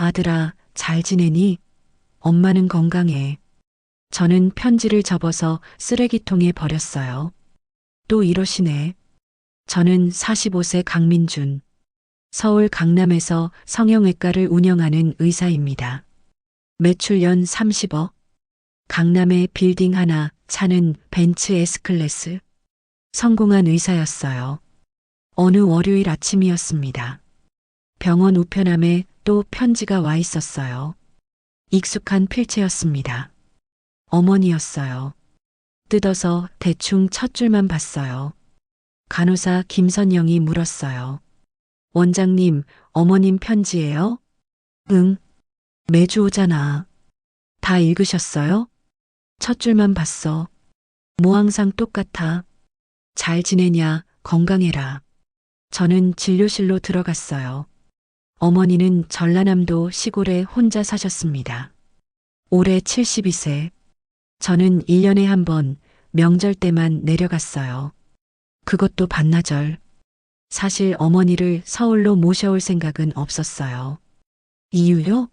아들아, 잘 지내니? 엄마는 건강해. 저는 편지를 접어서 쓰레기통에 버렸어요. 또 이러시네. 저는 45세 강민준. 서울 강남에서 성형외과를 운영하는 의사입니다. 매출연 30억. 강남에 빌딩 하나, 차는 벤츠 S클래스. 성공한 의사였어요. 어느 월요일 아침이었습니다. 병원 우편함에 또 편지가 와 있었어요. 익숙한 필체였습니다. 어머니였어요. 뜯어서 대충 첫 줄만 봤어요. 간호사 김선영이 물었어요. 원장님, 어머님 편지예요? 응. 매주 오잖아. 다 읽으셨어요? 첫 줄만 봤어. 뭐 항상 똑같아. 잘 지내냐, 건강해라. 저는 진료실로 들어갔어요. 어머니는 전라남도 시골에 혼자 사셨습니다. 올해 72세. 저는 1년에 한 번 명절 때만 내려갔어요. 그것도 반나절. 사실 어머니를 서울로 모셔올 생각은 없었어요. 이유요?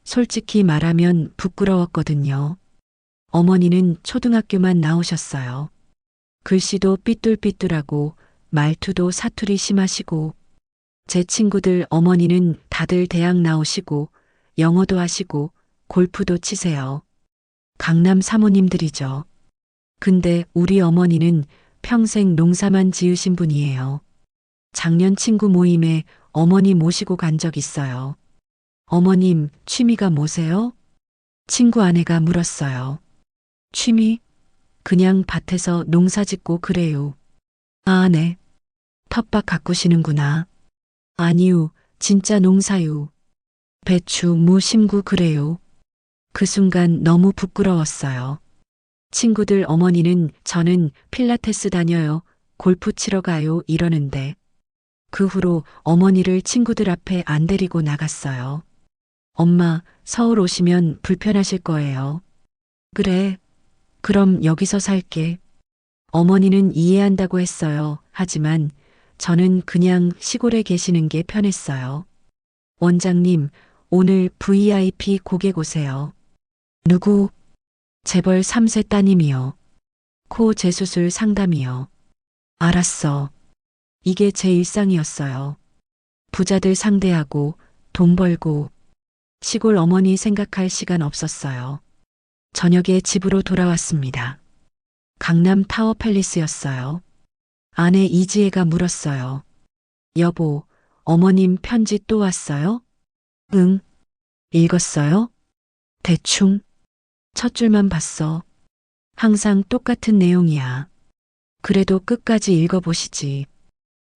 솔직히 말하면 부끄러웠거든요. 어머니는 초등학교만 나오셨어요. 글씨도 삐뚤삐뚤하고 말투도 사투리 심하시고 제 친구들 어머니는 다들 대학 나오시고 영어도 하시고 골프도 치세요. 강남 사모님들이죠. 근데 우리 어머니는 평생 농사만 지으신 분이에요. 작년 친구 모임에 어머니 모시고 간 적 있어요. 어머님, 취미가 뭐세요? 친구 아내가 물었어요. 취미? 그냥 밭에서 농사 짓고 그래요. 아, 네. 텃밭 가꾸시는구나. 아니요, 진짜 농사요. 배추, 무 심고 그래요. 그 순간 너무 부끄러웠어요. 친구들 어머니는 저는 필라테스 다녀요, 골프 치러 가요 이러는데 그 후로 어머니를 친구들 앞에 안 데리고 나갔어요. 엄마, 서울 오시면 불편하실 거예요. 그래. 그럼 여기서 살게. 어머니는 이해한다고 했어요. 하지만 저는 그냥 시골에 계시는 게 편했어요. 원장님, 오늘 VIP 고객 오세요. 누구? 재벌 3세 따님이요. 코 재수술 상담이요. 알았어. 이게 제 일상이었어요. 부자들 상대하고 돈 벌고 시골 어머니 생각할 시간 없었어요. 저녁에 집으로 돌아왔습니다. 강남 타워 팰리스였어요. 아내 이지혜가 물었어요. 여보, 어머님 편지 또 왔어요? 응. 읽었어요? 대충. 첫 줄만 봤어. 항상 똑같은 내용이야. 그래도 끝까지 읽어보시지.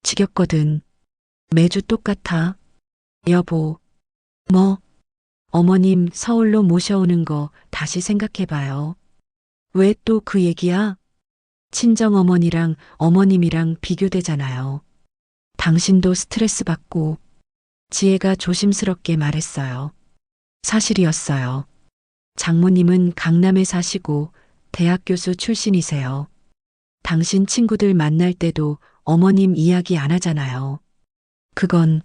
지겹거든. 매주 똑같아. 여보. 뭐? 어머님 서울로 모셔오는 거 다시 생각해봐요. 왜 또 그 얘기야? 친정어머니랑 어머님이랑 비교되잖아요. 당신도 스트레스 받고. 지혜가 조심스럽게 말했어요. 사실이었어요. 장모님은 강남에 사시고 대학 교수 출신이세요. 당신 친구들 만날 때도 어머님 이야기 안 하잖아요. 그건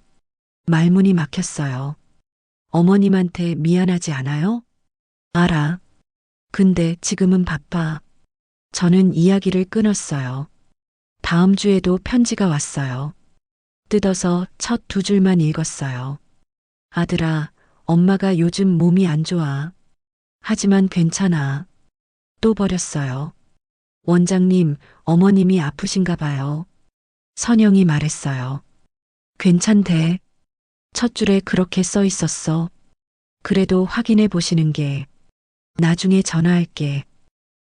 말문이 막혔어요. 어머님한테 미안하지 않아요? 알아. 근데 지금은 바빠. 저는 이야기를 끊었어요. 다음 주에도 편지가 왔어요. 뜯어서 첫 두 줄만 읽었어요. 아들아, 엄마가 요즘 몸이 안 좋아. 하지만 괜찮아. 또 버렸어요. 원장님, 어머님이 아프신가 봐요. 선영이 말했어요. 괜찮대. 첫 줄에 그렇게 써 있었어. 그래도 확인해 보시는 게. 나중에 전화할게.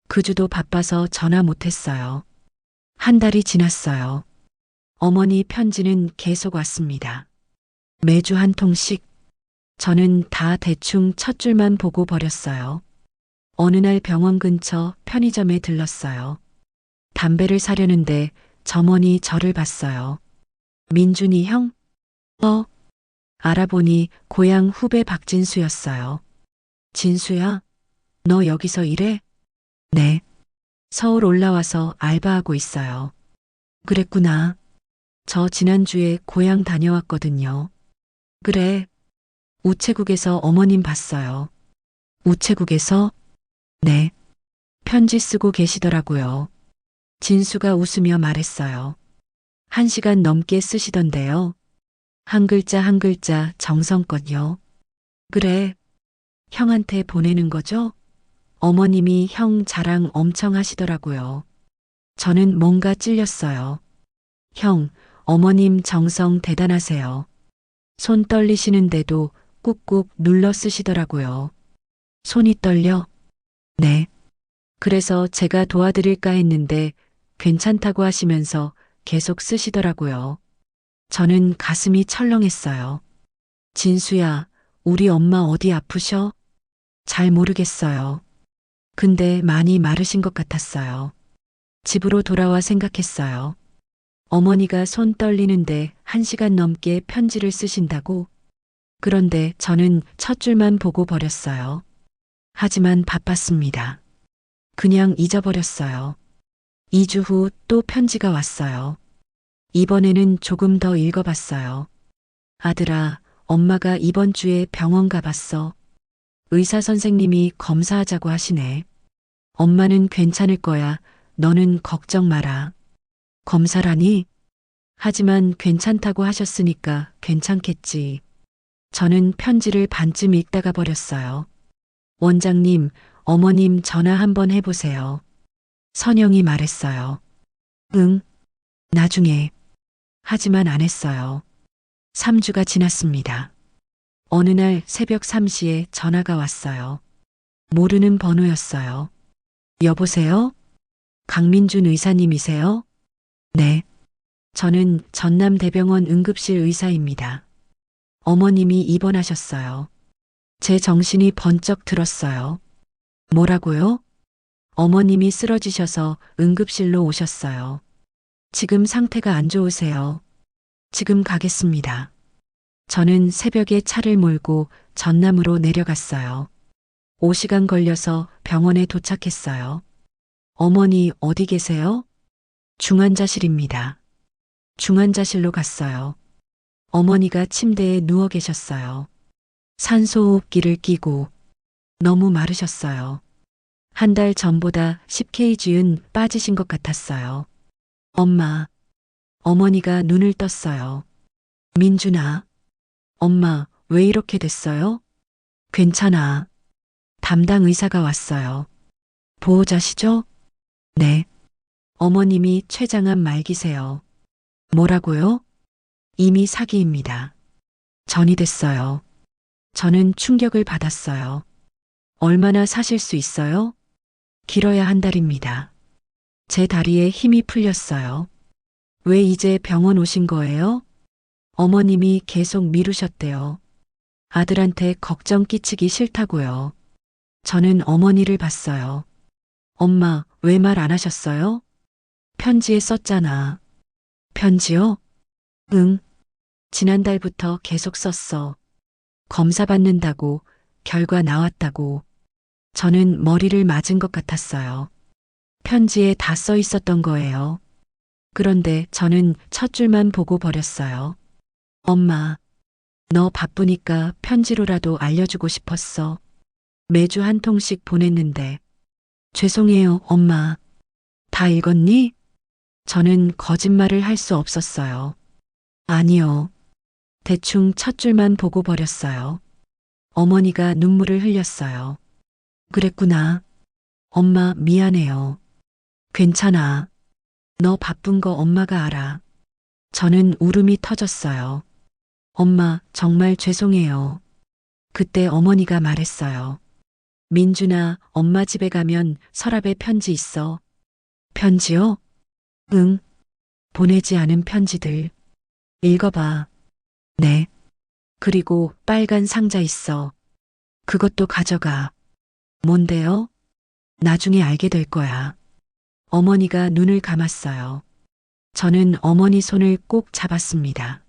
그 주도 바빠서 전화 못했어요. 한 달이 지났어요. 어머니 편지는 계속 왔습니다. 매주 한 통씩. 저는 다 대충 첫 줄만 보고 버렸어요. 어느 날 병원 근처 편의점에 들렀어요. 담배를 사려는데 점원이 저를 봤어요. 민준이 형? 알아보니 고향 후배 박진수였어요. 진수야? 너 여기서 일해? 네. 서울 올라와서 알바하고 있어요. 그랬구나. 저 지난주에 고향 다녀왔거든요. 그래. 우체국에서 어머님 봤어요. 우체국에서? 네. 편지 쓰고 계시더라고요. 진수가 웃으며 말했어요. 1시간 넘게 쓰시던데요. 한 글자 한 글자 정성껏요. 그래. 형한테 보내는 거죠? 어머님이 형 자랑 엄청 하시더라고요. 저는 뭔가 찔렸어요. 형, 어머님 정성 대단하세요. 손 떨리시는데도 꾹꾹 눌러 쓰시더라고요. 손이 떨려? 네. 그래서 제가 도와드릴까 했는데 괜찮다고 하시면서 계속 쓰시더라고요. 저는 가슴이 철렁했어요. 진수야, 우리 엄마 어디 아프셔? 잘 모르겠어요. 근데 많이 마르신 것 같았어요. 집으로 돌아와 생각했어요. 어머니가 손 떨리는데 1시간 넘게 편지를 쓰신다고? 그런데 저는 첫 줄만 보고 버렸어요. 하지만 바빴습니다. 그냥 잊어버렸어요. 2주 후 또 편지가 왔어요. 이번에는 조금 더 읽어봤어요. 아들아, 엄마가 이번 주에 병원 가봤어. 의사 선생님이 검사하자고 하시네. 엄마는 괜찮을 거야. 너는 걱정 마라. 검사라니? 하지만 괜찮다고 하셨으니까 괜찮겠지. 저는 편지를 반쯤 읽다가 버렸어요. 원장님, 어머님 전화 한번 해보세요. 선영이 말했어요. 응, 나중에. 하지만 안 했어요. 3주가 지났습니다. 어느 날 새벽 3시에 전화가 왔어요. 모르는 번호였어요. 여보세요? 강민준 의사님이세요? 네. 저는 전남대병원 응급실 의사입니다. 어머님이 입원하셨어요. 제 정신이 번쩍 들었어요. 뭐라고요? 어머님이 쓰러지셔서 응급실로 오셨어요. 지금 상태가 안 좋으세요. 지금 가겠습니다. 저는 새벽에 차를 몰고 전남으로 내려갔어요. 5시간 걸려서 병원에 도착했어요. 어머니 어디 계세요? 중환자실입니다. 중환자실로 갔어요. 어머니가 침대에 누워 계셨어요. 산소호흡기를 끼고 너무 마르셨어요. 한 달 전보다 10kg은 빠지신 것 같았어요. 엄마. 어머니가 눈을 떴어요. 민준아. 엄마, 왜 이렇게 됐어요? 괜찮아. 담당 의사가 왔어요. 보호자시죠? 네. 어머님이 췌장암 말기세요. 뭐라고요? 이미 사기입니다. 전이 됐어요. 저는 충격을 받았어요. 얼마나 사실 수 있어요? 길어야 한 달입니다. 제 다리에 힘이 풀렸어요. 왜 이제 병원 오신 거예요? 어머님이 계속 미루셨대요. 아들한테 걱정 끼치기 싫다고요. 저는 어머니를 봤어요. 엄마, 왜 말 안 하셨어요? 편지에 썼잖아. 편지요? 응. 지난달부터 계속 썼어. 검사 받는다고, 결과 나왔다고. 저는 머리를 맞은 것 같았어요. 편지에 다 써 있었던 거예요. 그런데 저는 첫 줄만 보고 버렸어요. 엄마, 너 바쁘니까 편지로라도 알려주고 싶었어. 매주 한 통씩 보냈는데. 죄송해요, 엄마. 다 읽었니? 저는 거짓말을 할 수 없었어요. 아니요. 대충 첫 줄만 보고 버렸어요. 어머니가 눈물을 흘렸어요. 그랬구나. 엄마 미안해요. 괜찮아. 너 바쁜 거 엄마가 알아. 저는 울음이 터졌어요. 엄마 정말 죄송해요. 그때 어머니가 말했어요. 민준아, 엄마 집에 가면 서랍에 편지 있어. 편지요? 응. 보내지 않은 편지들. 읽어봐. 네. 그리고 빨간 상자 있어. 그것도 가져가. 뭔데요? 나중에 알게 될 거야. 어머니가 눈을 감았어요. 저는 어머니 손을 꼭 잡았습니다.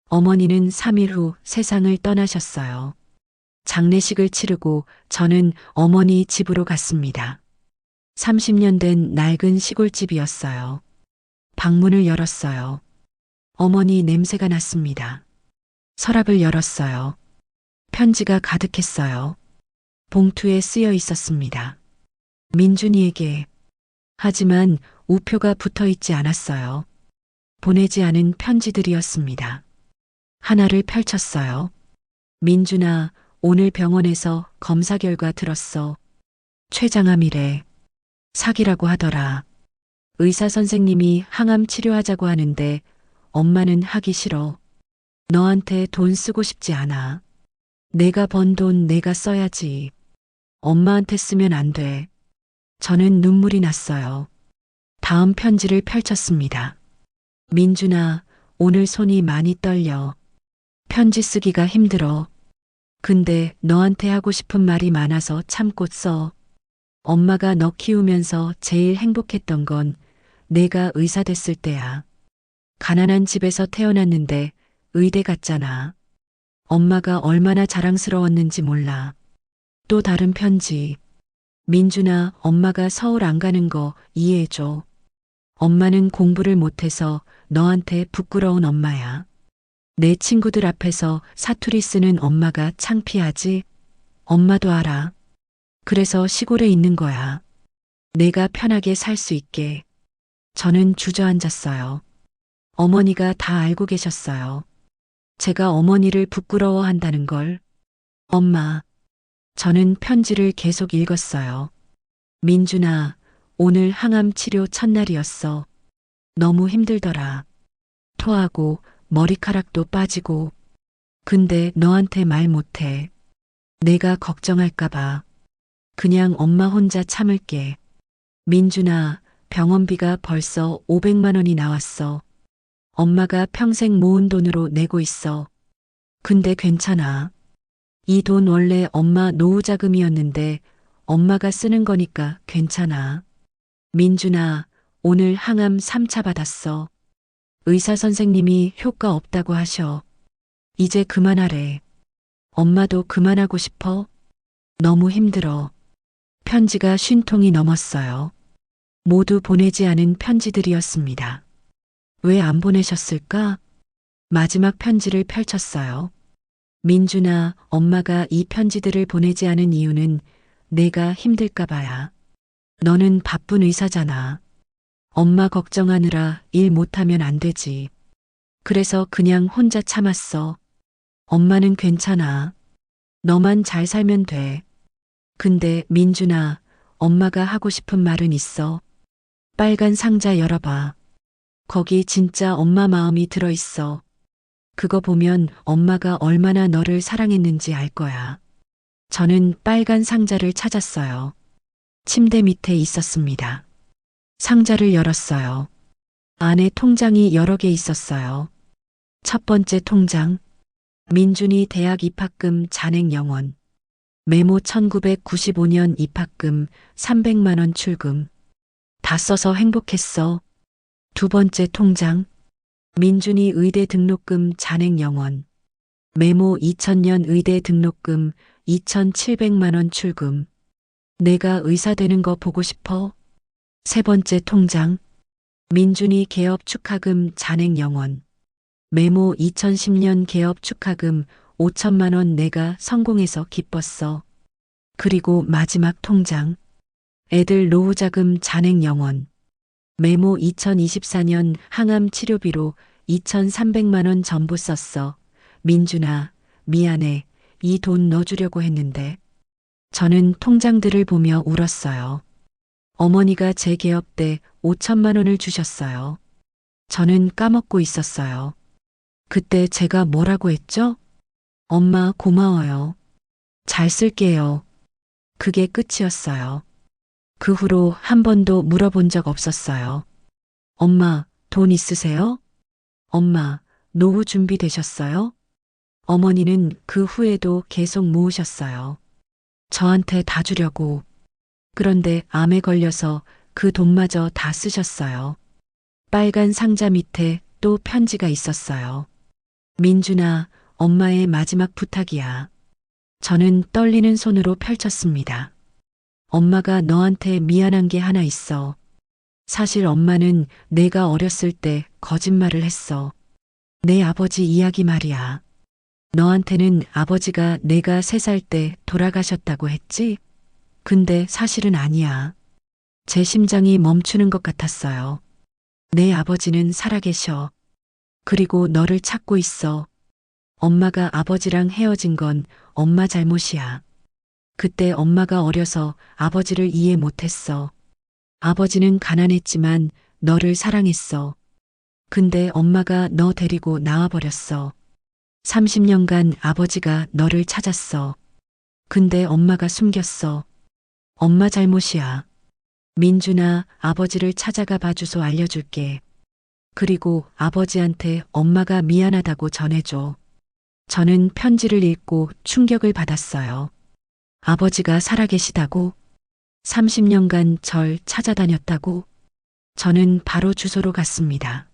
어머니는 3일 후 세상을 떠나셨어요. 장례식을 치르고 저는 어머니 집으로 갔습니다. 30년 된 낡은 시골집이었어요. 방문을 열었어요. 어머니 냄새가 났습니다. 서랍을 열었어요. 편지가 가득했어요. 봉투에 쓰여 있었습니다. 민준이에게. 하지만 우표가 붙어 있지 않았어요. 보내지 않은 편지들이었습니다. 하나를 펼쳤어요. 민준아, 오늘 병원에서 검사 결과 들었어. 췌장암이래. 사기라고 하더라. 의사 선생님이 항암 치료하자고 하는데 엄마는 하기 싫어. 너한테 돈 쓰고 싶지 않아. 내가 번 돈 내가 써야지. 엄마한테 쓰면 안 돼. 저는 눈물이 났어요. 다음 편지를 펼쳤습니다. 민준아, 오늘 손이 많이 떨려. 편지 쓰기가 힘들어. 근데 너한테 하고 싶은 말이 많아서 참고 써. 엄마가 너 키우면서 제일 행복했던 건 내가 의사 됐을 때야. 가난한 집에서 태어났는데 의대 갔잖아. 엄마가 얼마나 자랑스러웠는지 몰라. 또 다른 편지. 민준아, 엄마가 서울 안 가는 거 이해해줘. 엄마는 공부를 못해서 너한테 부끄러운 엄마야. 내 친구들 앞에서 사투리 쓰는 엄마가 창피하지? 엄마도 알아. 그래서 시골에 있는 거야. 내가 편하게 살 수 있게. 저는 주저앉았어요. 어머니가 다 알고 계셨어요. 제가 어머니를 부끄러워한다는 걸. 엄마. 저는 편지를 계속 읽었어요. 민준아, 오늘 항암 치료 첫날이었어. 너무 힘들더라. 토하고 머리카락도 빠지고. 근데 너한테 말 못해. 내가 걱정할까봐. 그냥 엄마 혼자 참을게. 민준아, 병원비가 벌써 500만 원이 나왔어. 엄마가 평생 모은 돈으로 내고 있어. 근데 괜찮아. 이 돈 원래 엄마 노후자금이었는데 엄마가 쓰는 거니까 괜찮아. 민준아, 오늘 항암 3차 받았어. 의사 선생님이 효과 없다고 하셔. 이제 그만하래. 엄마도 그만하고 싶어? 너무 힘들어. 편지가 50통이 넘었어요. 모두 보내지 않은 편지들이었습니다. 왜 안 보내셨을까? 마지막 편지를 펼쳤어요. 민준아, 엄마가 이 편지들을 보내지 않은 이유는 내가 힘들까 봐야. 너는 바쁜 의사잖아. 엄마 걱정하느라 일 못하면 안 되지. 그래서 그냥 혼자 참았어. 엄마는 괜찮아. 너만 잘 살면 돼. 근데 민준아, 엄마가 하고 싶은 말은 있어. 빨간 상자 열어봐. 거기 진짜 엄마 마음이 들어있어. 그거 보면 엄마가 얼마나 너를 사랑했는지 알 거야. 저는 빨간 상자를 찾았어요. 침대 밑에 있었습니다. 상자를 열었어요. 안에 통장이 여러 개 있었어요. 첫 번째 통장. 민준이 대학 입학금 잔액 0원. 메모 1995년 입학금 300만 원 출금. 다 써서 행복했어. 두 번째 통장. 민준이 의대 등록금 잔액 0원. 메모 2000년 의대 등록금 2700만 원 출금. 내가 의사 되는 거 보고 싶어? 세 번째 통장. 민준이 개업 축하금 잔액 0원. 메모 2010년 개업 축하금 5천만 원 내가 성공해서 기뻤어. 그리고 마지막 통장. 애들 노후자금 잔액 0원. 메모 2024년 항암 치료비로 2,300만 원 전부 썼어. 민준아, 미안해. 이 돈 넣어주려고 했는데. 저는 통장들을 보며 울었어요. 어머니가 제 개업 때 5천만 원을 주셨어요. 저는 까먹고 있었어요. 그때 제가 뭐라고 했죠? 엄마 고마워요. 잘 쓸게요. 그게 끝이었어요. 그 후로 한 번도 물어본 적 없었어요. 엄마, 돈 있으세요? 엄마, 노후 준비되셨어요? 어머니는 그 후에도 계속 모으셨어요. 저한테 다 주려고. 그런데 암에 걸려서 그 돈마저 다 쓰셨어요. 빨간 상자 밑에 또 편지가 있었어요. 민준아, 엄마의 마지막 부탁이야. 저는 떨리는 손으로 펼쳤습니다. 엄마가 너한테 미안한 게 하나 있어. 사실 엄마는 내가 어렸을 때 거짓말을 했어. 내 아버지 이야기 말이야. 너한테는 아버지가 내가 3살 때 돌아가셨다고 했지? 근데 사실은 아니야. 제 심장이 멈추는 것 같았어요. 내 아버지는 살아계셔. 그리고 너를 찾고 있어. 엄마가 아버지랑 헤어진 건 엄마 잘못이야. 그때 엄마가 어려서 아버지를 이해 못했어. 아버지는 가난했지만 너를 사랑했어. 근데 엄마가 너 데리고 나와버렸어. 30년간 아버지가 너를 찾았어. 근데 엄마가 숨겼어. 엄마 잘못이야. 민준아, 아버지를 찾아가 봐 주소 알려줄게. 그리고 아버지한테 엄마가 미안하다고 전해줘. 저는 편지를 읽고 충격을 받았어요. 아버지가 살아계시다고? 30년간 절 찾아다녔다고? 저는 바로 주소로 갔습니다.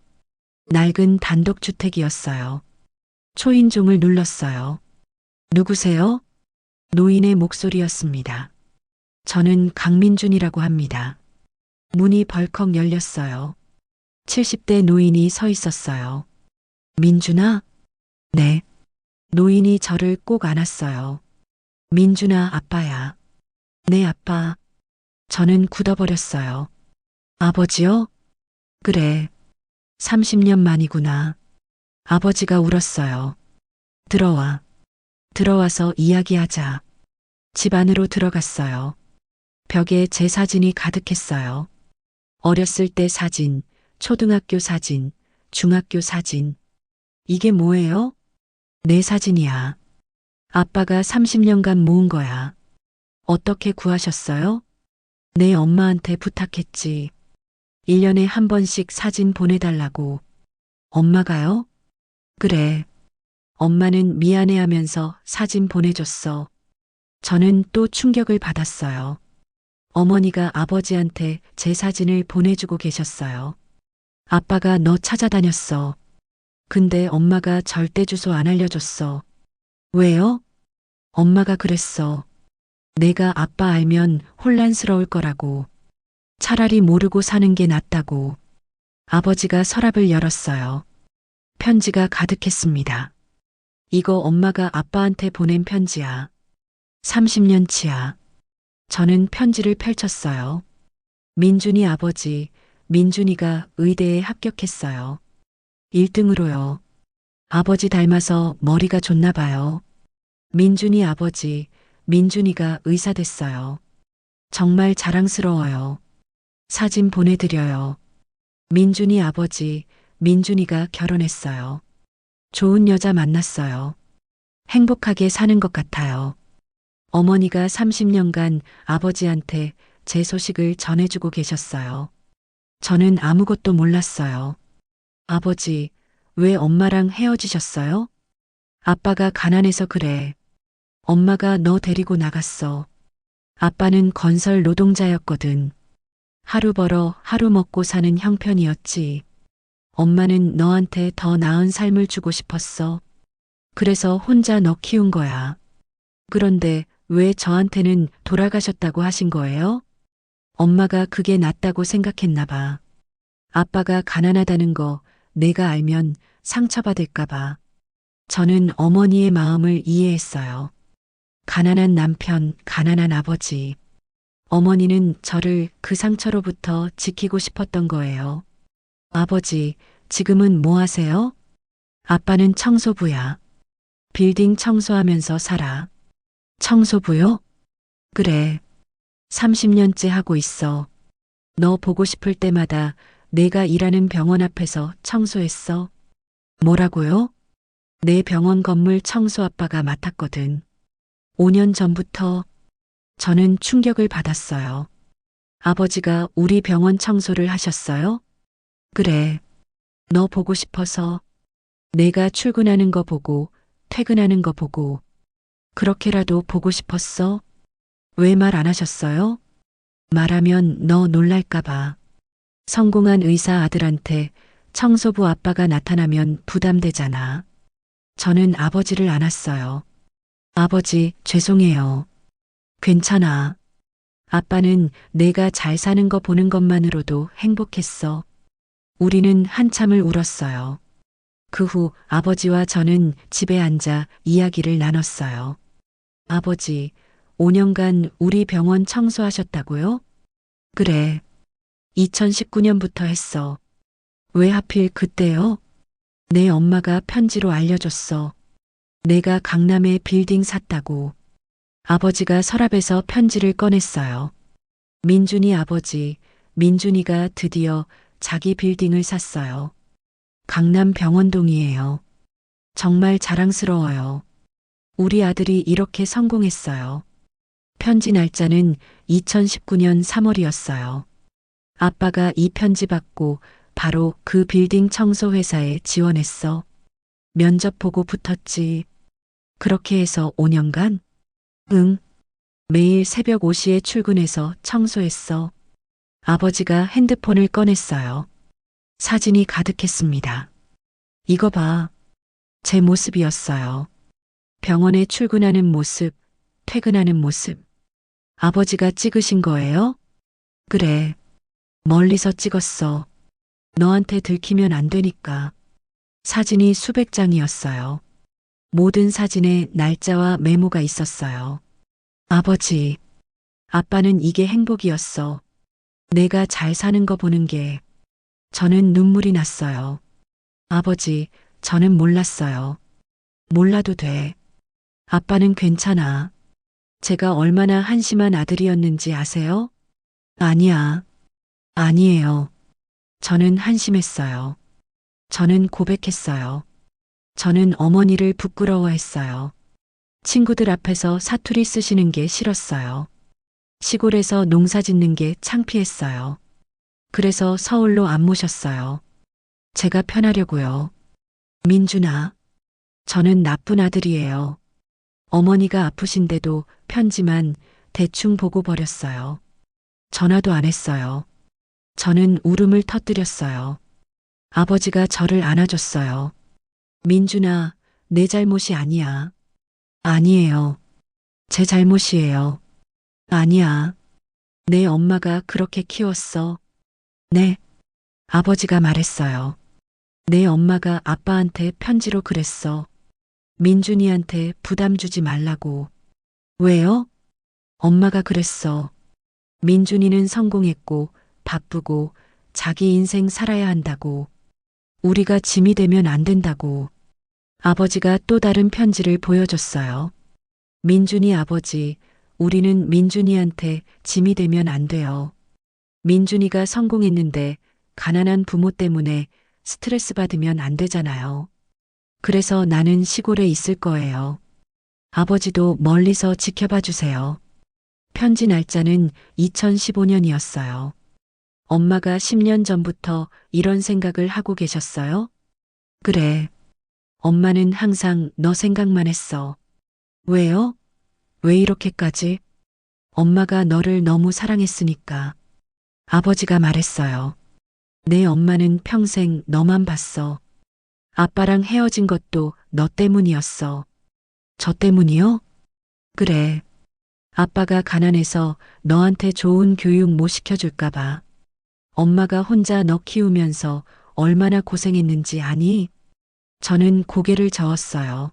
낡은 단독주택이었어요. 초인종을 눌렀어요. 누구세요? 노인의 목소리였습니다. 저는 강민준이라고 합니다. 문이 벌컥 열렸어요. 70대 노인이 서 있었어요. 민준아? 네. 노인이 저를 꼭 안았어요. 민준아, 아빠야. 네, 아빠. 저는 굳어버렸어요. 아버지요? 그래. 30년 만이구나. 아버지가 울었어요. 들어와. 들어와서 이야기하자. 집 안으로 들어갔어요. 벽에 제 사진이 가득했어요. 어렸을 때 사진, 초등학교 사진, 중학교 사진. 이게 뭐예요? 내 사진이야. 아빠가 30년간 모은 거야. 어떻게 구하셨어요? 내 엄마한테 부탁했지. 1년에 한 번씩 사진 보내달라고. 엄마가요? 그래. 엄마는 미안해하면서 사진 보내줬어. 저는 또 충격을 받았어요. 어머니가 아버지한테 제 사진을 보내주고 계셨어요. 아빠가 너 찾아다녔어. 근데 엄마가 절대 주소 안 알려줬어. 왜요? 엄마가 그랬어. 내가 아빠 알면 혼란스러울 거라고. 차라리 모르고 사는 게 낫다고. 아버지가 서랍을 열었어요. 편지가 가득했습니다. 이거 엄마가 아빠한테 보낸 편지야. 30년치야. 저는 편지를 펼쳤어요. 민준이 아버지, 민준이가 의대에 합격했어요. 1등으로요. 아버지 닮아서 머리가 좋나 봐요. 민준이 아버지, 민준이가 의사 됐어요. 정말 자랑스러워요. 사진 보내드려요. 민준이 아버지, 민준이가 결혼했어요. 좋은 여자 만났어요. 행복하게 사는 것 같아요. 어머니가 30년간 아버지한테 제 소식을 전해주고 계셨어요. 저는 아무것도 몰랐어요. 아버지, 왜 엄마랑 헤어지셨어요? 아빠가 가난해서 그래. 엄마가 너 데리고 나갔어. 아빠는 건설 노동자였거든. 하루 벌어 하루 먹고 사는 형편이었지. 엄마는 너한테 더 나은 삶을 주고 싶었어. 그래서 혼자 너 키운 거야. 그런데 왜 저한테는 돌아가셨다고 하신 거예요? 엄마가 그게 낫다고 생각했나 봐. 아빠가 가난하다는 거 내가 알면 상처받을까 봐. 저는 어머니의 마음을 이해했어요. 가난한 남편, 가난한 아버지. 어머니는 저를 그 상처로부터 지키고 싶었던 거예요. 아버지, 지금은 뭐 하세요? 아빠는 청소부야. 빌딩 청소하면서 살아. 청소부요? 그래. 30년째 하고 있어. 너 보고 싶을 때마다 내가 일하는 병원 앞에서 청소했어. 뭐라고요? 내 병원 건물 청소 아빠가 맡았거든. 5년 전부터. 저는 충격을 받았어요. 아버지가 우리 병원 청소를 하셨어요? 그래. 너 보고 싶어서. 내가 출근하는 거 보고, 퇴근하는 거 보고. 그렇게라도 보고 싶었어? 왜 말 안 하셨어요? 말하면 너 놀랄까봐. 성공한 의사 아들한테 청소부 아빠가 나타나면 부담되잖아. 저는 아버지를 안았어요. 아버지, 죄송해요. 괜찮아. 아빠는 내가 잘 사는 거 보는 것만으로도 행복했어. 우리는 한참을 울었어요. 그 후 아버지와 저는 집에 앉아 이야기를 나눴어요. 아버지, 5년간 우리 병원 청소하셨다고요? 그래. 2019년부터 했어. 왜 하필 그때요? 내 엄마가 편지로 알려줬어. 내가 강남에 빌딩 샀다고. 아버지가 서랍에서 편지를 꺼냈어요. 민준이 아버지, 민준이가 드디어 자기 빌딩을 샀어요. 강남 병원동이에요. 정말 자랑스러워요. 우리 아들이 이렇게 성공했어요. 편지 날짜는 2019년 3월이었어요. 아빠가 이 편지 받고 바로 그 빌딩 청소 회사에 지원했어. 면접 보고 붙었지. 그렇게 해서 5년간? 응. 매일 새벽 5시에 출근해서 청소했어. 아버지가 핸드폰을 꺼냈어요. 사진이 가득했습니다. 이거 봐. 제 모습이었어요. 병원에 출근하는 모습, 퇴근하는 모습. 아버지가 찍으신 거예요? 그래. 멀리서 찍었어. 너한테 들키면 안 되니까. 사진이 수백 장이었어요. 모든 사진에 날짜와 메모가 있었어요. 아버지, 아빠는 이게 행복이었어. 내가 잘 사는 거 보는 게. 저는 눈물이 났어요. 아버지, 저는 몰랐어요. 몰라도 돼. 아빠는 괜찮아. 제가 얼마나 한심한 아들이었는지 아세요? 아니야. 아니에요. 저는 한심했어요. 저는 고백했어요. 저는 어머니를 부끄러워했어요. 친구들 앞에서 사투리 쓰시는 게 싫었어요. 시골에서 농사 짓는 게 창피했어요. 그래서 서울로 안 모셨어요. 제가 편하려고요. 민준아, 저는 나쁜 아들이에요. 어머니가 아프신데도 편지만 대충 보고 버렸어요. 전화도 안 했어요. 저는 울음을 터뜨렸어요. 아버지가 저를 안아줬어요. 민준아, 내 잘못이 아니야. 아니에요. 제 잘못이에요. 아니야. 내 엄마가 그렇게 키웠어. 네. 아버지가 말했어요. 내 엄마가 아빠한테 편지로 그랬어. 민준이한테 부담 주지 말라고. 왜요? 엄마가 그랬어. 민준이는 성공했고 바쁘고 자기 인생 살아야 한다고. 우리가 짐이 되면 안 된다고. 아버지가 또 다른 편지를 보여줬어요. 민준이 아버지, 우리는 민준이한테 짐이 되면 안 돼요. 민준이가 성공했는데 가난한 부모 때문에 스트레스 받으면 안 되잖아요. 그래서 나는 시골에 있을 거예요. 아버지도 멀리서 지켜봐 주세요. 편지 날짜는 2015년이었어요. 엄마가 10년 전부터 이런 생각을 하고 계셨어요? 그래. 엄마는 항상 너 생각만 했어. 왜요? 왜 이렇게까지? 엄마가 너를 너무 사랑했으니까. 아버지가 말했어요. 내 엄마는 평생 너만 봤어. 아빠랑 헤어진 것도 너 때문이었어. 저 때문이요? 그래. 아빠가 가난해서 너한테 좋은 교육 못 시켜줄까봐. 엄마가 혼자 너 키우면서 얼마나 고생했는지 아니? 저는 고개를 저었어요.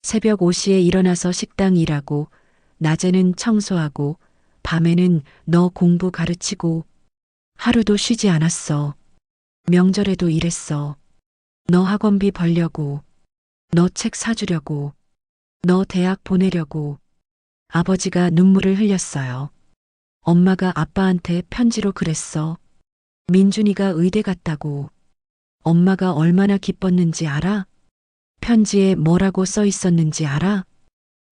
새벽 5시에 일어나서 식당 일하고, 낮에는 청소하고, 밤에는 너 공부 가르치고, 하루도 쉬지 않았어. 명절에도 일했어. 너 학원비 벌려고, 너 책 사주려고, 너 대학 보내려고. 아버지가 눈물을 흘렸어요. 엄마가 아빠한테 편지로 그랬어. 민준이가 의대 갔다고. 엄마가 얼마나 기뻤는지 알아? 편지에 뭐라고 써 있었는지 알아?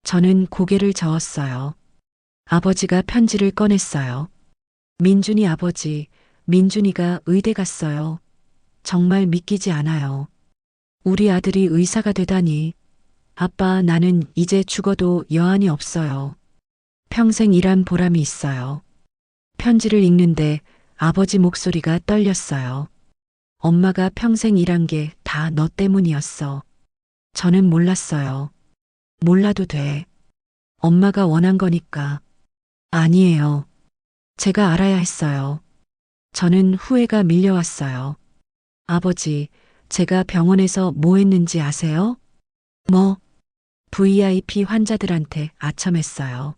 저는 고개를 저었어요. 아버지가 편지를 꺼냈어요. 민준이 아버지, 민준이가 의대 갔어요. 정말 믿기지 않아요. 우리 아들이 의사가 되다니. 아빠, 나는 이제 죽어도 여한이 없어요. 평생 일한 보람이 있어요. 편지를 읽는데 아버지 목소리가 떨렸어요. 엄마가 평생 일한 게 다 너 때문이었어. 저는 몰랐어요. 몰라도 돼. 엄마가 원한 거니까. 아니에요. 제가 알아야 했어요. 저는 후회가 밀려왔어요. 아버지, 제가 병원에서 뭐 했는지 아세요? 뭐, VIP 환자들한테 아첨했어요.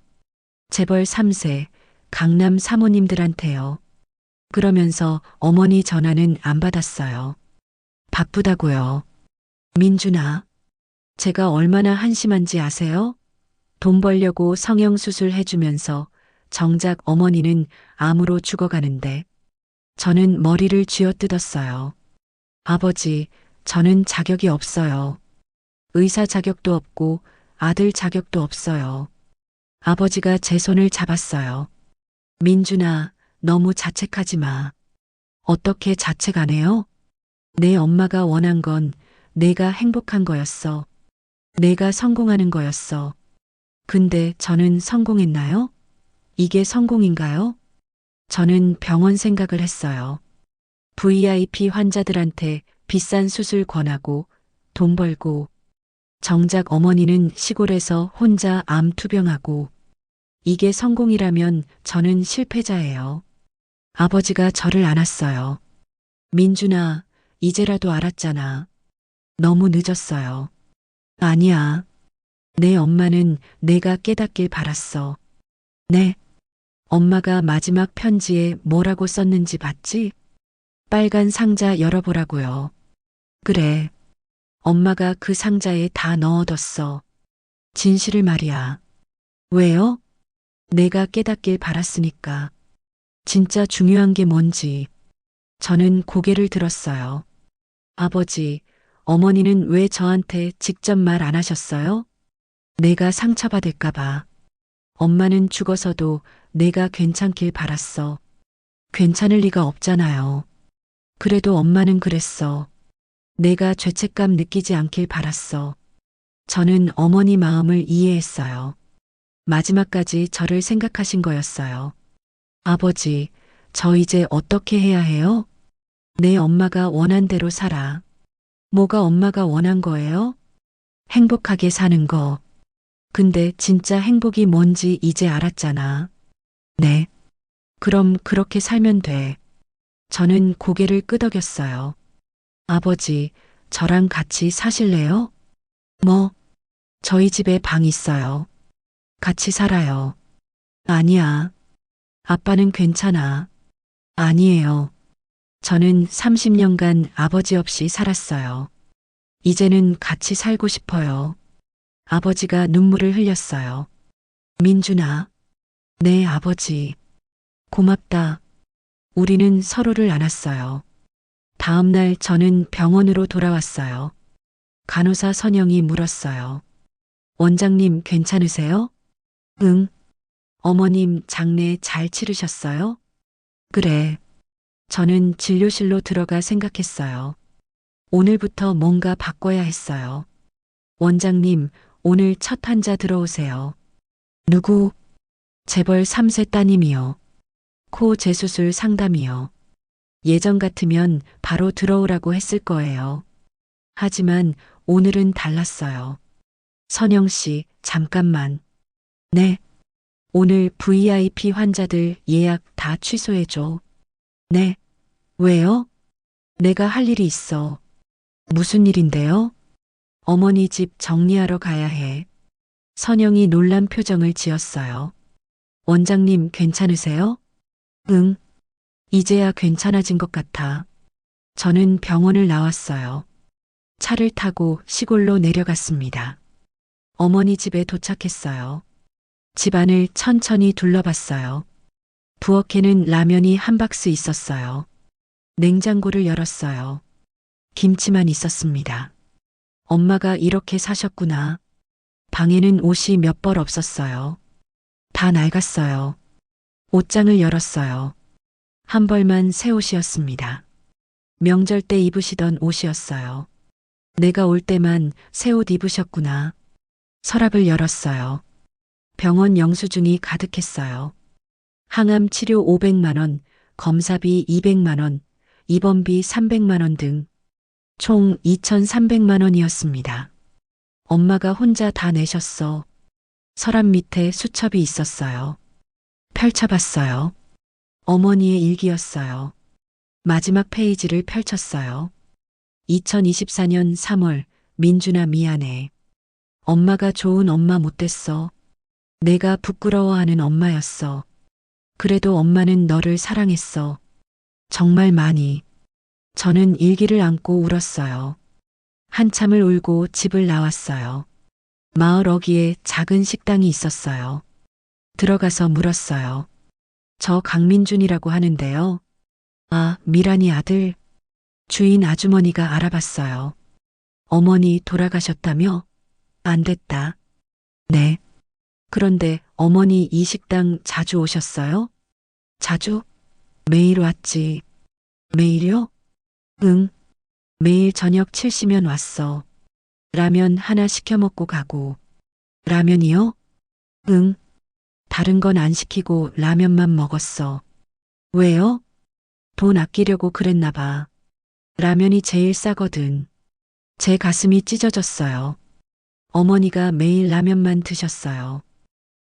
재벌 3세, 강남 사모님들한테요. 그러면서 어머니 전화는 안 받았어요. 바쁘다고요. 민준아, 제가 얼마나 한심한지 아세요? 돈 벌려고 성형수술 해주면서 정작 어머니는 암으로 죽어가는데 저는 머리를 쥐어뜯었어요. 아버지, 저는 자격이 없어요. 의사 자격도 없고 아들 자격도 없어요. 아버지가 제 손을 잡았어요. 민준아, 너무 자책하지 마. 어떻게 자책 안 해요? 내 엄마가 원한 건 내가 행복한 거였어. 내가 성공하는 거였어. 근데 저는 성공했나요? 이게 성공인가요? 저는 병원 생각을 했어요. VIP 환자들한테 비싼 수술 권하고 돈 벌고 정작 어머니는 시골에서 혼자 암 투병하고 이게 성공이라면 저는 실패자예요. 아버지가 저를 안았어요. 민준아, 이제라도 알았잖아. 너무 늦었어요. 아니야. 내 엄마는 내가 깨닫길 바랐어. 네. 엄마가 마지막 편지에 뭐라고 썼는지 봤지? 빨간 상자 열어보라고요. 그래. 엄마가 그 상자에 다 넣어뒀어. 진실을 말이야. 왜요? 내가 깨닫길 바랐으니까. 진짜 중요한 게 뭔지. 저는 고개를 들었어요. 아버지, 어머니는 왜 저한테 직접 말 안 하셨어요? 내가 상처받을까봐. 엄마는 죽어서도 내가 괜찮길 바랐어. 괜찮을 리가 없잖아요. 그래도 엄마는 그랬어. 내가 죄책감 느끼지 않길 바랐어. 저는 어머니 마음을 이해했어요. 마지막까지 저를 생각하신 거였어요. 아버지, 저 이제 어떻게 해야 해요? 내 엄마가 원한 대로 살아. 뭐가 엄마가 원한 거예요? 행복하게 사는 거. 근데 진짜 행복이 뭔지 이제 알았잖아. 네. 그럼 그렇게 살면 돼. 저는 고개를 끄덕였어요. 아버지, 저랑 같이 사실래요? 뭐, 저희 집에 방 있어요. 같이 살아요. 아니야. 아빠는 괜찮아. 아니에요. 저는 30년간 아버지 없이 살았어요. 이제는 같이 살고 싶어요. 아버지가 눈물을 흘렸어요. 민준아, 네, 아버지. 고맙다. 우리는 서로를 안았어요. 다음 날 저는 병원으로 돌아왔어요. 간호사 선영이 물었어요. 원장님 괜찮으세요? 응. 어머님 장례 잘 치르셨어요? 그래. 저는 진료실로 들어가 생각했어요. 오늘부터 뭔가 바꿔야 했어요. 원장님, 오늘 첫 환자 들어오세요. 누구? 재벌 3세 따님이요. 코 재수술 상담이요. 예전 같으면 바로 들어오라고 했을 거예요. 하지만 오늘은 달랐어요. 선영 씨, 잠깐만. 네. 오늘 VIP 환자들 예약 다 취소해줘. 네. 왜요? 내가 할 일이 있어. 무슨 일인데요? 어머니 집 정리하러 가야 해. 선영이 놀란 표정을 지었어요. 원장님 괜찮으세요? 응. 이제야 괜찮아진 것 같아. 저는 병원을 나왔어요. 차를 타고 시골로 내려갔습니다. 어머니 집에 도착했어요. 집안을 천천히 둘러봤어요. 부엌에는 라면이 한 박스 있었어요. 냉장고를 열었어요. 김치만 있었습니다. 엄마가 이렇게 사셨구나. 방에는 옷이 몇 벌 없었어요. 다 낡았어요. 옷장을 열었어요. 한 벌만 새 옷이었습니다. 명절 때 입으시던 옷이었어요. 내가 올 때만 새 옷 입으셨구나. 서랍을 열었어요. 병원 영수증이 가득했어요. 항암 치료 500만 원, 검사비 200만 원, 입원비 300만 원 등 총 2,300만 원이었습니다. 엄마가 혼자 다 내셨어. 서랍 밑에 수첩이 있었어요. 펼쳐봤어요. 어머니의 일기였어요. 마지막 페이지를 펼쳤어요. 2024년 3월, 민준아 미안해. 엄마가 좋은 엄마 못 됐어. 내가 부끄러워하는 엄마였어. 그래도 엄마는 너를 사랑했어. 정말 많이. 저는 일기를 안고 울었어요. 한참을 울고 집을 나왔어요. 마을 어귀에 작은 식당이 있었어요. 들어가서 물었어요. 저 강민준이라고 하는데요. 아, 미란이 아들. 주인 아주머니가 알아봤어요. 어머니 돌아가셨다며? 안 됐다. 네. 그런데 어머니 이 식당 자주 오셨어요? 자주? 매일 왔지. 매일요? 응. 매일 저녁 7시면 왔어. 라면 하나 시켜 먹고 가고. 라면이요? 응. 다른 건 안 시키고 라면만 먹었어. 왜요? 돈 아끼려고 그랬나 봐. 라면이 제일 싸거든. 제 가슴이 찢어졌어요. 어머니가 매일 라면만 드셨어요.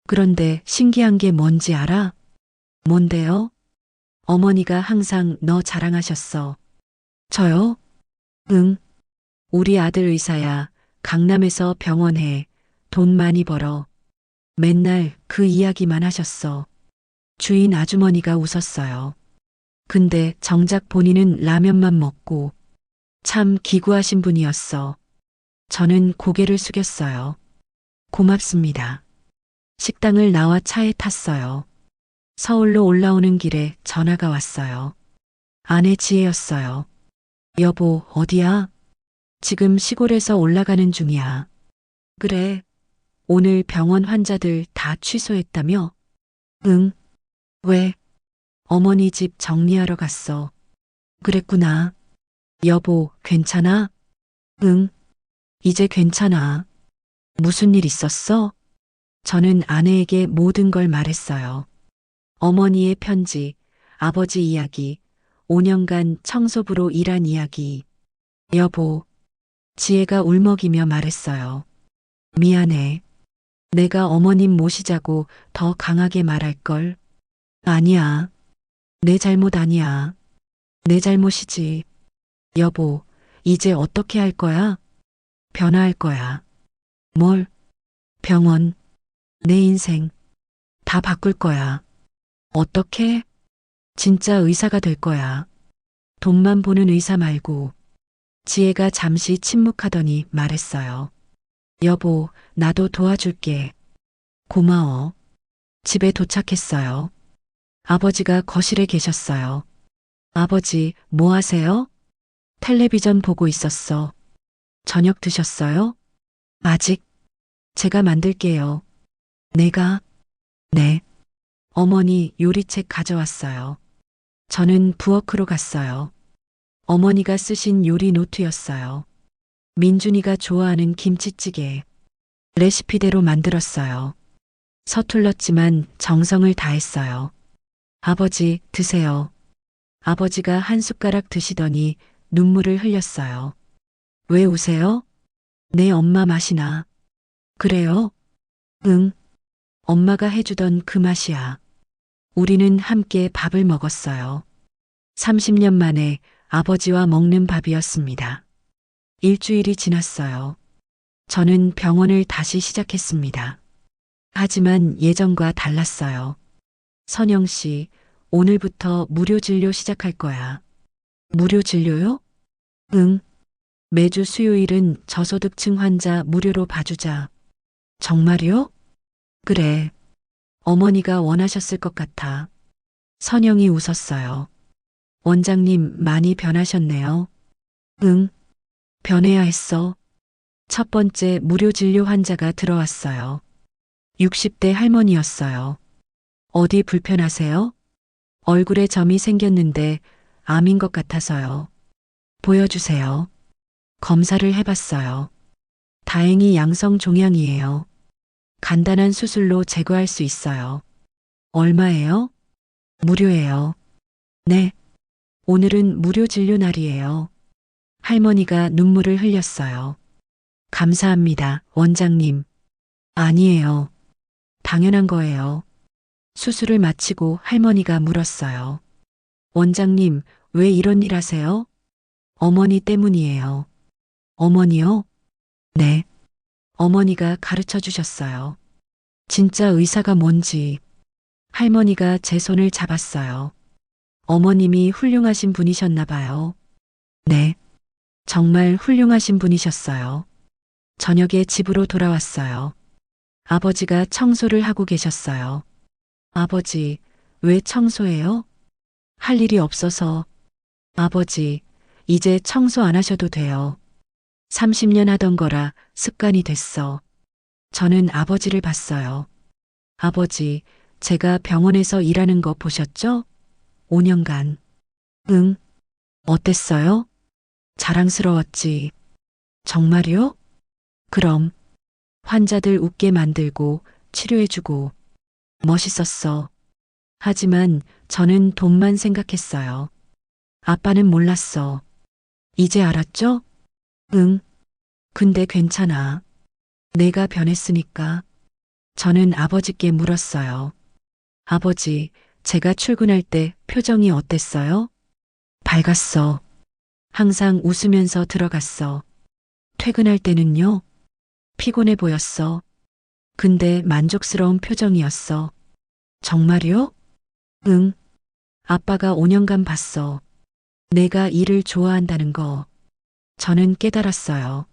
그런데 신기한 게 뭔지 알아? 뭔데요? 어머니가 항상 너 자랑하셨어. 저요? 응. 우리 아들 의사야. 강남에서 병원해. 돈 많이 벌어. 맨날 그 이야기만 하셨어. 주인 아주머니가 웃었어요. 근데 정작 본인은 라면만 먹고 참 기구하신 분이었어. 저는 고개를 숙였어요. 고맙습니다. 식당을 나와 차에 탔어요. 서울로 올라오는 길에 전화가 왔어요. 아내 지혜였어요. 여보, 어디야? 지금 시골에서 올라가는 중이야. 그래. 오늘 병원 환자들 다 취소했다며? 응. 왜? 어머니 집 정리하러 갔어. 그랬구나. 여보, 괜찮아? 응. 이제 괜찮아. 무슨 일 있었어? 저는 아내에게 모든 걸 말했어요. 어머니의 편지, 아버지 이야기, 5년간 청소부로 일한 이야기. 여보, 지혜가 울먹이며 말했어요. 미안해. 내가 어머님 모시자고 더 강하게 말할걸. 아니야. 내 잘못 아니야. 내 잘못이지. 여보, 이제 어떻게 할 거야? 변화할 거야. 뭘? 병원, 내 인생, 다 바꿀 거야. 어떻게? 진짜 의사가 될 거야. 돈만 보는 의사 말고. 지혜가 잠시 침묵하더니 말했어요. 여보, 나도 도와줄게. 고마워. 집에 도착했어요. 아버지가 거실에 계셨어요. 아버지, 뭐 하세요? 텔레비전 보고 있었어. 저녁 드셨어요? 아직. 제가 만들게요. 내가? 네. 어머니 요리책 가져왔어요. 저는 부엌으로 갔어요. 어머니가 쓰신 요리 노트였어요. 민준이가 좋아하는 김치찌개. 레시피대로 만들었어요. 서툴렀지만 정성을 다했어요. 아버지, 드세요. 아버지가 한 숟가락 드시더니 눈물을 흘렸어요. 왜 우세요? 내 엄마 맛이 나. 그래요? 응. 엄마가 해주던 그 맛이야. 우리는 함께 밥을 먹었어요. 30년 만에 아버지와 먹는 밥이었습니다. 일주일이 지났어요. 저는 병원을 다시 시작했습니다. 하지만 예전과 달랐어요. 선영 씨, 오늘부터 무료 진료 시작할 거야. 무료 진료요? 응. 매주 수요일은 저소득층 환자 무료로 봐주자. 정말요? 그래. 어머니가 원하셨을 것 같아. 선영이 웃었어요. 원장님 많이 변하셨네요. 응. 변해야 했어. 첫 번째 무료 진료 환자가 들어왔어요. 60대 할머니였어요. 어디 불편하세요? 얼굴에 점이 생겼는데 암인 것 같아서요. 보여주세요. 검사를 해봤어요. 다행히 양성 종양이에요. 간단한 수술로 제거할 수 있어요. 얼마예요? 무료예요. 네. 오늘은 무료 진료 날이에요. 할머니가 눈물을 흘렸어요. 감사합니다, 원장님. 아니에요. 당연한 거예요. 수술을 마치고 할머니가 물었어요. 원장님, 왜 이런 일 하세요? 어머니 때문이에요. 어머니요? 네. 어머니가 가르쳐 주셨어요. 진짜 의사가 뭔지. 할머니가 제 손을 잡았어요. 어머님이 훌륭하신 분이셨나 봐요. 네. 정말 훌륭하신 분이셨어요. 저녁에 집으로 돌아왔어요. 아버지가 청소를 하고 계셨어요. 아버지, 왜 청소해요? 할 일이 없어서. 아버지, 이제 청소 안 하셔도 돼요. 30년 하던 거라 습관이 됐어. 저는 아버지를 봤어요. 아버지, 제가 병원에서 일하는 거 보셨죠? 5년간. 응. 어땠어요? 자랑스러웠지. 정말요? 그럼. 환자들 웃게 만들고 치료해주고 멋있었어. 하지만 저는 돈만 생각했어요. 아빠는 몰랐어. 이제 알았죠? 응. 근데 괜찮아. 내가 변했으니까. 저는 아버지께 물었어요. 아버지, 제가 출근할 때 표정이 어땠어요? 밝았어. 항상 웃으면서 들어갔어. 퇴근할 때는요? 피곤해 보였어. 근데 만족스러운 표정이었어. 정말요? 응. 아빠가 5년간 봤어. 내가 일을 좋아한다는 거. 저는 깨달았어요.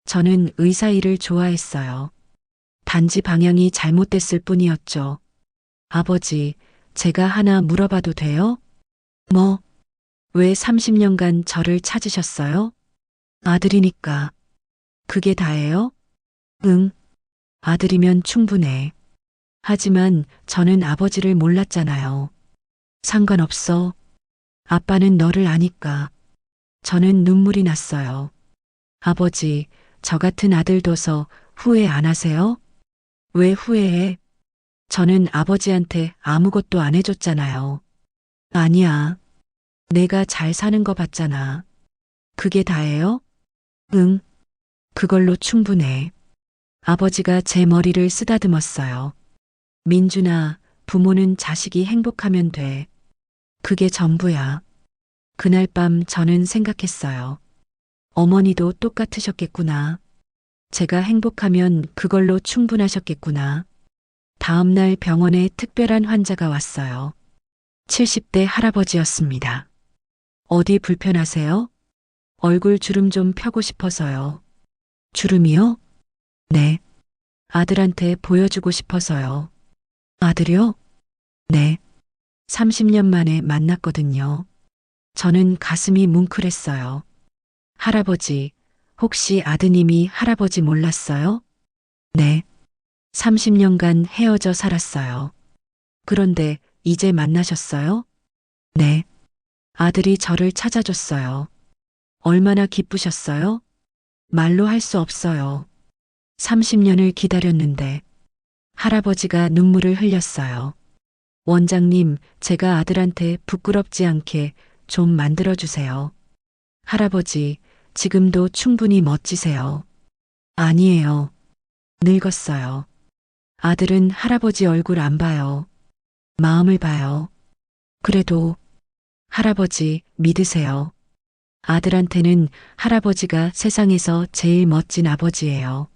저는 의사 일을 좋아했어요. 단지 방향이 잘못됐을 뿐이었죠. 아버지, 제가 하나 물어봐도 돼요? 뭐, 왜 30년간 저를 찾으셨어요? 아들이니까. 그게 다예요? 응, 아들이면 충분해. 하지만 저는 아버지를 몰랐잖아요. 상관없어. 아빠는 너를 아니까. 저는 눈물이 났어요. 아버지, 저 같은 아들 둬서 후회 안 하세요? 왜 후회해? 저는 아버지한테 아무것도 안 해줬잖아요. 아니야. 내가 잘 사는 거 봤잖아. 그게 다예요? 응, 그걸로 충분해. 아버지가 제 머리를 쓰다듬었어요. 민준아, 부모는 자식이 행복하면 돼. 그게 전부야. 그날 밤 저는 생각했어요. 어머니도 똑같으셨겠구나. 제가 행복하면 그걸로 충분하셨겠구나. 다음 날 병원에 특별한 환자가 왔어요. 70대 할아버지였습니다. 어디 불편하세요? 얼굴 주름 좀 펴고 싶어서요. 주름이요? 네. 아들한테 보여주고 싶어서요. 아들이요? 네. 30년 만에 만났거든요. 저는 가슴이 뭉클했어요. 할아버지, 혹시 아드님이 할아버지 몰랐어요? 네. 30년간 헤어져 살았어요. 그런데 이제 만나셨어요? 네. 아들이 저를 찾아줬어요. 얼마나 기쁘셨어요? 말로 할 수 없어요. 30년을 기다렸는데 할아버지가 눈물을 흘렸어요. 원장님, 제가 아들한테 부끄럽지 않게 좀 만들어주세요. 할아버지, 지금도 충분히 멋지세요. 아니에요. 늙었어요. 아들은 할아버지 얼굴 안 봐요. 마음을 봐요. 그래도 할아버지 믿으세요. 아들한테는 할아버지가 세상에서 제일 멋진 아버지예요.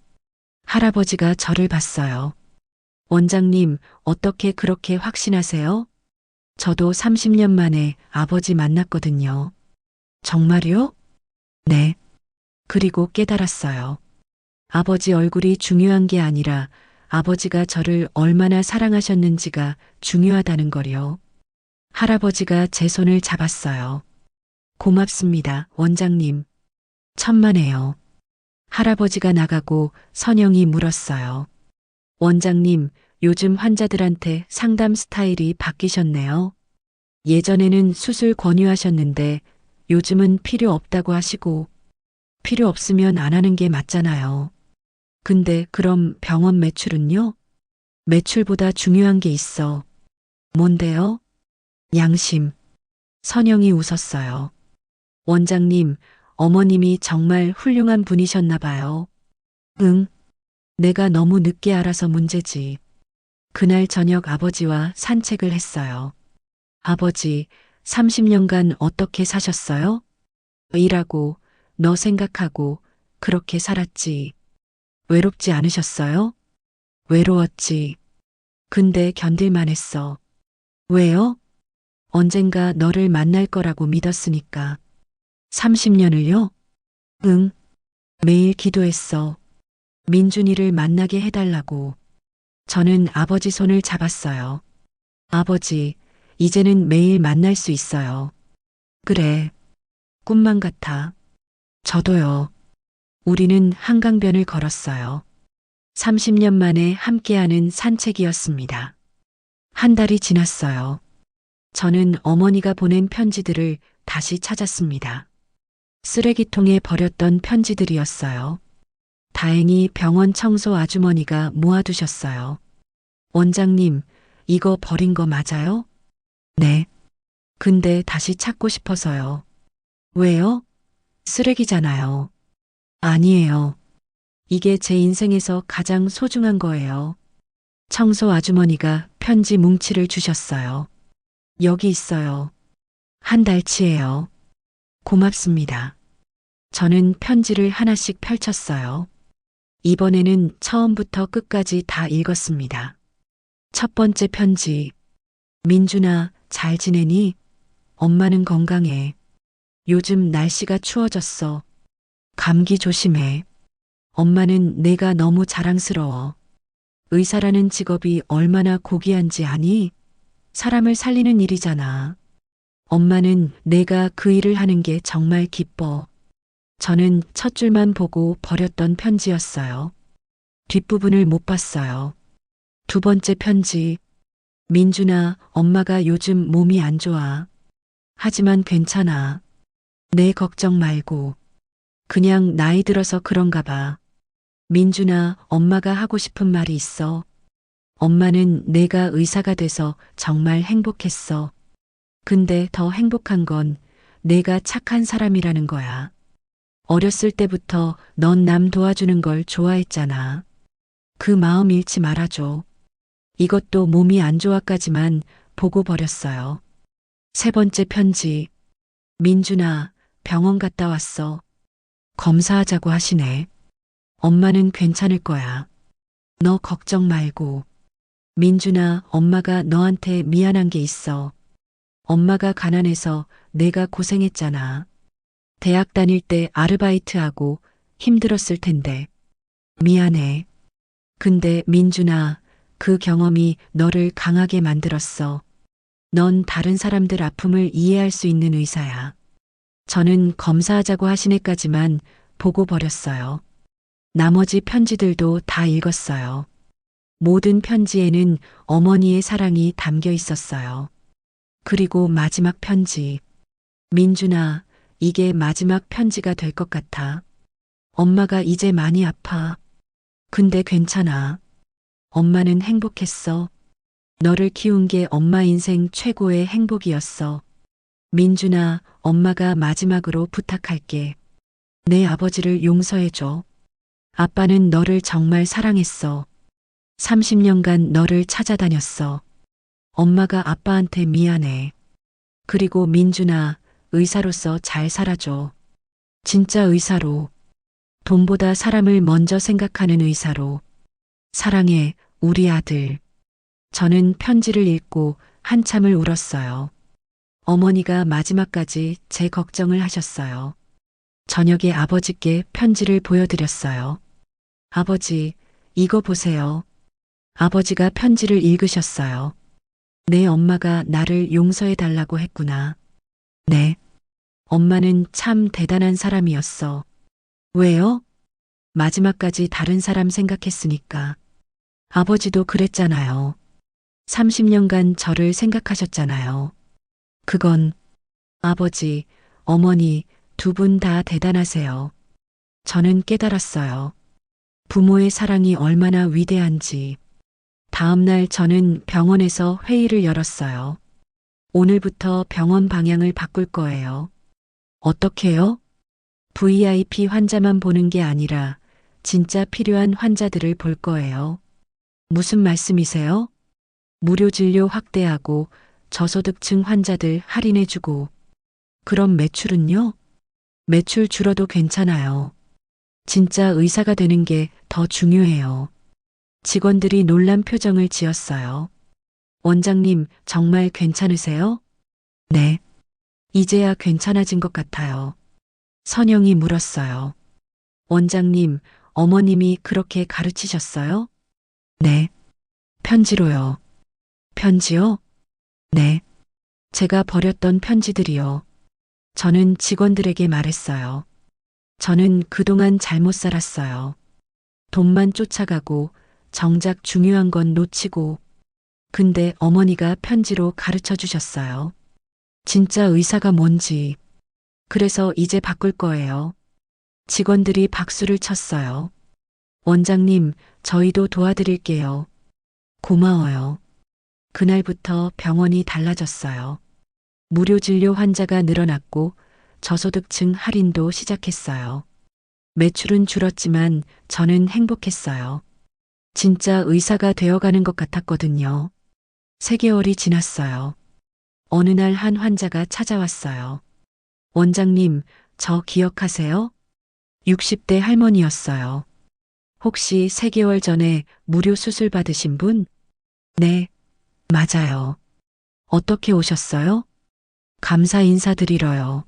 할아버지가 저를 봤어요. 원장님, 어떻게 그렇게 확신하세요? 저도 30년 만에 아버지 만났거든요. 정말요? 네. 그리고 깨달았어요. 아버지 얼굴이 중요한 게 아니라 아버지가 저를 얼마나 사랑하셨는지가 중요하다는 거요. 할아버지가 제 손을 잡았어요. 고맙습니다, 원장님. 천만에요. 할아버지가 나가고 선영이 물었어요. 원장님, 요즘 환자들한테 상담 스타일이 바뀌셨네요. 예전에는 수술 권유하셨는데 요즘은 필요 없다고 하시고 필요 없으면 안 하는 게 맞잖아요. 근데 그럼 병원 매출은요? 매출보다 중요한 게 있어. 뭔데요? 양심. 선영이 웃었어요. 원장님, 어머님이 정말 훌륭한 분이셨나 봐요. 응, 내가 너무 늦게 알아서 문제지. 그날 저녁 아버지와 산책을 했어요. 아버지, 30년간 어떻게 사셨어요? 일하고 너 생각하고 그렇게 살았지. 외롭지 않으셨어요? 외로웠지. 근데 견딜만 했어. 왜요? 언젠가 너를 만날 거라고 믿었으니까. 30년을요? 응. 매일 기도했어. 민준이를 만나게 해달라고. 저는 아버지 손을 잡았어요. 아버지, 이제는 매일 만날 수 있어요. 그래. 꿈만 같아. 저도요. 우리는 한강변을 걸었어요. 30년 만에 함께하는 산책이었습니다. 한 달이 지났어요. 저는 어머니가 보낸 편지들을 다시 찾았습니다. 쓰레기통에 버렸던 편지들이었어요. 다행히 병원 청소 아주머니가 모아두셨어요. 원장님, 이거 버린 거 맞아요? 네. 근데 다시 찾고 싶어서요. 왜요? 쓰레기잖아요. 아니에요. 이게 제 인생에서 가장 소중한 거예요. 청소 아주머니가 편지 뭉치를 주셨어요. 여기 있어요. 한 달치예요. 고맙습니다. 저는 편지를 하나씩 펼쳤어요. 이번에는 처음부터 끝까지 다 읽었습니다. 첫 번째 편지. 민준아, 잘 지내니? 엄마는 건강해. 요즘 날씨가 추워졌어. 감기 조심해. 엄마는 내가 너무 자랑스러워. 의사라는 직업이 얼마나 고귀한지 아니? 사람을 살리는 일이잖아. 엄마는 내가 그 일을 하는 게 정말 기뻐. 저는 첫 줄만 보고 버렸던 편지였어요. 뒷부분을 못 봤어요. 두 번째 편지. 민준아, 엄마가 요즘 몸이 안 좋아. 하지만 괜찮아. 내 걱정 말고. 그냥 나이 들어서 그런가 봐. 민준아, 엄마가 하고 싶은 말이 있어. 엄마는 내가 의사가 돼서 정말 행복했어. 근데 더 행복한 건 내가 착한 사람이라는 거야. 어렸을 때부터 넌 남 도와주는 걸 좋아했잖아. 그 마음 잃지 말아줘. 이것도 몸이 안 좋아까지만 보고 버렸어요. 세 번째 편지. 민준아, 병원 갔다 왔어. 검사하자고 하시네. 엄마는 괜찮을 거야. 너 걱정 말고. 민준아, 엄마가 너한테 미안한 게 있어. 엄마가 가난해서 내가 고생했잖아. 대학 다닐 때 아르바이트하고 힘들었을 텐데. 미안해. 근데 민준아, 그 경험이 너를 강하게 만들었어. 넌 다른 사람들 아픔을 이해할 수 있는 의사야. 저는 검사하자고 하시네까지만 보고 버렸어요. 나머지 편지들도 다 읽었어요. 모든 편지에는 어머니의 사랑이 담겨 있었어요. 그리고 마지막 편지. 민준아, 이게 마지막 편지가 될 것 같아. 엄마가 이제 많이 아파. 근데 괜찮아. 엄마는 행복했어. 너를 키운 게 엄마 인생 최고의 행복이었어. 민준아, 엄마가 마지막으로 부탁할게. 내 아버지를 용서해줘. 아빠는 너를 정말 사랑했어. 30년간 너를 찾아다녔어. 엄마가 아빠한테 미안해. 그리고 민준아, 의사로서 잘 살아줘. 진짜 의사로. 돈보다 사람을 먼저 생각하는 의사로. 사랑해, 우리 아들. 저는 편지를 읽고 한참을 울었어요. 어머니가 마지막까지 제 걱정을 하셨어요. 저녁에 아버지께 편지를 보여드렸어요. 아버지, 이거 보세요. 아버지가 편지를 읽으셨어요. 내 엄마가 나를 용서해 달라고 했구나. 네. 엄마는 참 대단한 사람이었어. 왜요? 마지막까지 다른 사람 생각했으니까. 아버지도 그랬잖아요. 30년간 저를 생각하셨잖아요. 그건 아버지, 어머니 두 분 다 대단하세요. 저는 깨달았어요. 부모의 사랑이 얼마나 위대한지. 다음 날 저는 병원에서 회의를 열었어요. 오늘부터 병원 방향을 바꿀 거예요. 어떻게요? VIP 환자만 보는 게 아니라 진짜 필요한 환자들을 볼 거예요. 무슨 말씀이세요? 무료 진료 확대하고 저소득층 환자들 할인해주고. 그럼 매출은요? 매출 줄어도 괜찮아요. 진짜 의사가 되는 게 더 중요해요. 직원들이 놀란 표정을 지었어요. 원장님, 정말 괜찮으세요? 네. 이제야 괜찮아진 것 같아요. 선영이 물었어요. 원장님, 어머님이 그렇게 가르치셨어요? 네. 편지로요. 편지요? 네. 제가 버렸던 편지들이요. 저는 직원들에게 말했어요. 저는 그동안 잘못 살았어요. 돈만 쫓아가고 정작 중요한 건 놓치고. 근데 어머니가 편지로 가르쳐 주셨어요. 진짜 의사가 뭔지. 그래서 이제 바꿀 거예요. 직원들이 박수를 쳤어요. 원장님, 저희도 도와드릴게요. 고마워요. 그날부터 병원이 달라졌어요. 무료 진료 환자가 늘어났고 저소득층 할인도 시작했어요. 매출은 줄었지만 저는 행복했어요. 진짜 의사가 되어가는 것 같았거든요. 3개월이 지났어요. 어느 날 한 환자가 찾아왔어요. 원장님, 저 기억하세요? 60대 할머니였어요. 혹시 3개월 전에 무료 수술 받으신 분? 네, 맞아요. 어떻게 오셨어요? 감사 인사드리러요.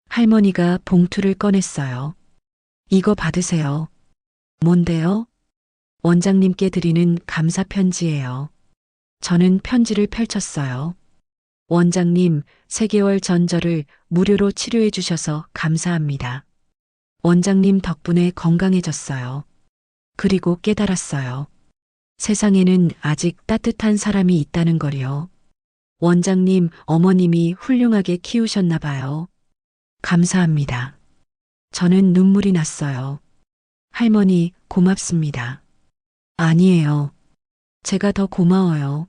할머니가 봉투를 꺼냈어요. 이거 받으세요. 뭔데요? 원장님께 드리는 감사 편지예요. 저는 편지를 펼쳤어요. 원장님, 3개월 전 저를 무료로 치료해 주셔서 감사합니다. 원장님 덕분에 건강해졌어요. 그리고 깨달았어요. 세상에는 아직 따뜻한 사람이 있다는 걸요. 원장님, 어머님이 훌륭하게 키우셨나 봐요. 감사합니다. 저는 눈물이 났어요. 할머니, 고맙습니다. 아니에요. 제가 더 고마워요.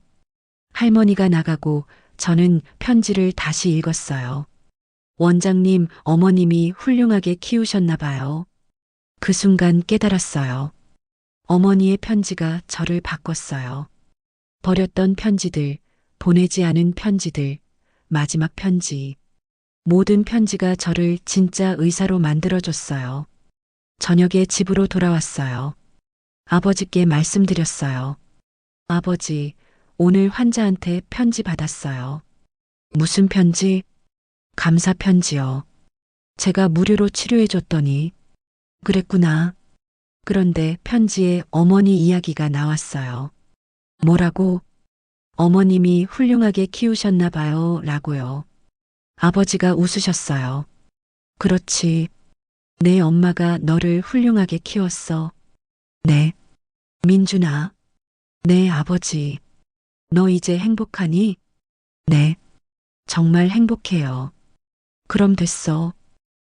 할머니가 나가고 저는 편지를 다시 읽었어요. 원장님, 어머님이 훌륭하게 키우셨나 봐요. 그 순간 깨달았어요. 어머니의 편지가 저를 바꿨어요. 버렸던 편지들, 보내지 않은 편지들, 마지막 편지. 모든 편지가 저를 진짜 의사로 만들어줬어요. 저녁에 집으로 돌아왔어요. 아버지께 말씀드렸어요. 아버지, 오늘 환자한테 편지 받았어요. 무슨 편지? 감사 편지요. 제가 무료로 치료해줬더니. 그랬구나. 그런데 편지에 어머니 이야기가 나왔어요. 뭐라고? 어머님이 훌륭하게 키우셨나 봐요. 라고요. 아버지가 웃으셨어요. 그렇지. 내 엄마가 너를 훌륭하게 키웠어. 네. 민준아. 네, 아버지. 너 이제 행복하니? 네. 정말 행복해요. 그럼 됐어.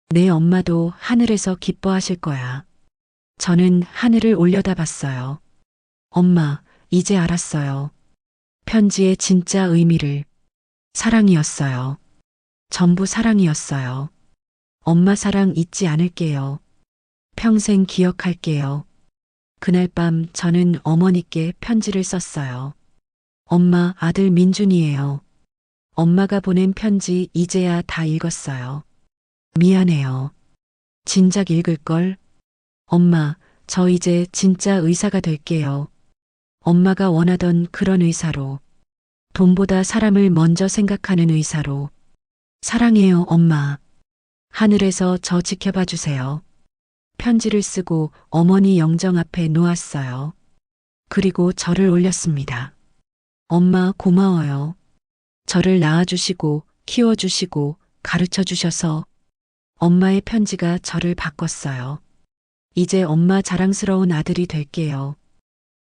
내 엄마도 하늘에서 기뻐하실 거야. 저는 하늘을 올려다봤어요. 엄마, 이제 알았어요. 편지의 진짜 의미를. 사랑이었어요. 전부 사랑이었어요. 엄마 사랑 잊지 않을게요. 평생 기억할게요. 그날 밤 저는 어머니께 편지를 썼어요. 엄마, 아들 민준이에요. 엄마가 보낸 편지 이제야 다 읽었어요. 미안해요. 진작 읽을걸? 엄마, 저 이제 진짜 의사가 될게요. 엄마가 원하던 그런 의사로. 돈보다 사람을 먼저 생각하는 의사로. 사랑해요, 엄마. 하늘에서 저 지켜봐 주세요. 편지를 쓰고 어머니 영정 앞에 놓았어요. 그리고 저를 올렸습니다. 엄마 고마워요. 저를 낳아주시고 키워주시고 가르쳐 주셔서. 엄마의 편지가 저를 바꿨어요. 이제 엄마 자랑스러운 아들이 될게요.